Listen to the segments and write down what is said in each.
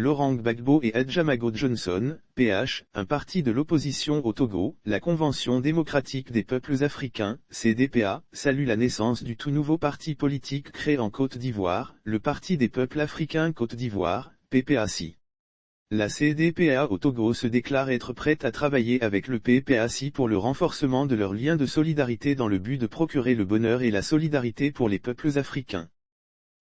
Laurent Gbagbo et Adjamago Johnson, PH, un parti de l'opposition au Togo, la Convention démocratique des peuples africains, CDPA, salue la naissance du tout nouveau parti politique créé en Côte d'Ivoire, le Parti des peuples africains Côte d'Ivoire, PPAC. La CDPA au Togo se déclare être prête à travailler avec le PPAC pour le renforcement de leurs liens de solidarité dans le but de procurer le bonheur et la solidarité pour les peuples africains.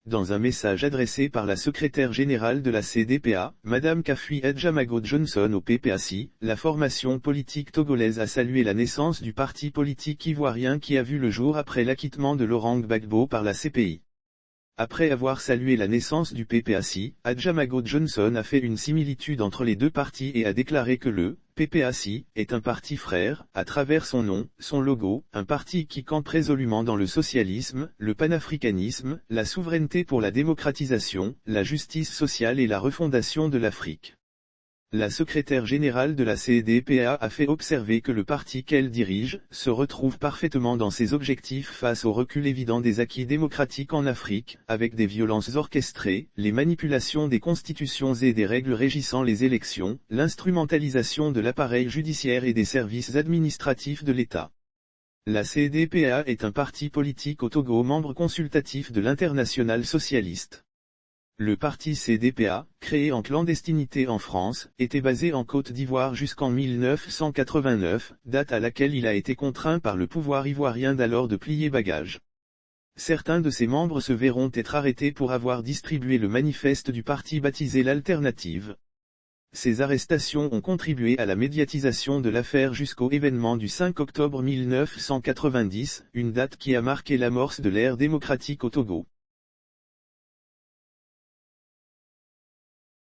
Dans un message adressé par la secrétaire générale de la CDPA, Madame Kafui Adjamago Johnson au PPAC, la formation politique togolaise a salué la naissance du parti politique ivoirien qui a vu le jour après l'acquittement de Laurent Gbagbo par la CPI. Après avoir salué la naissance du PPAC, Adjamago Johnson a fait une similitude entre les deux partis et a déclaré que le PPAC est un parti frère, à travers son nom, son logo, un parti qui campe résolument dans le socialisme, le panafricanisme, la souveraineté pour la démocratisation, la justice sociale et la refondation de l'Afrique. La secrétaire générale de la CDPA a fait observer que le parti qu'elle dirige se retrouve parfaitement dans ses objectifs face au recul évident des acquis démocratiques en Afrique, avec des violences orchestrées, les manipulations des constitutions et des règles régissant les élections, l'instrumentalisation de l'appareil judiciaire et des services administratifs de l'État. La CDPA est un parti politique au Togo membre consultatif de l'Internationale socialiste. Le parti CDPA, créé en clandestinité en France, était basé en Côte d'Ivoire jusqu'en 1989, date à laquelle il a été contraint par le pouvoir ivoirien d'alors de plier bagages. Certains de ses membres se verront être arrêtés pour avoir distribué le manifeste du parti baptisé l'Alternative. Ces arrestations ont contribué à la médiatisation de l'affaire jusqu'au événement du 5 octobre 1990, une date qui a marqué l'amorce de l'ère démocratique au Togo.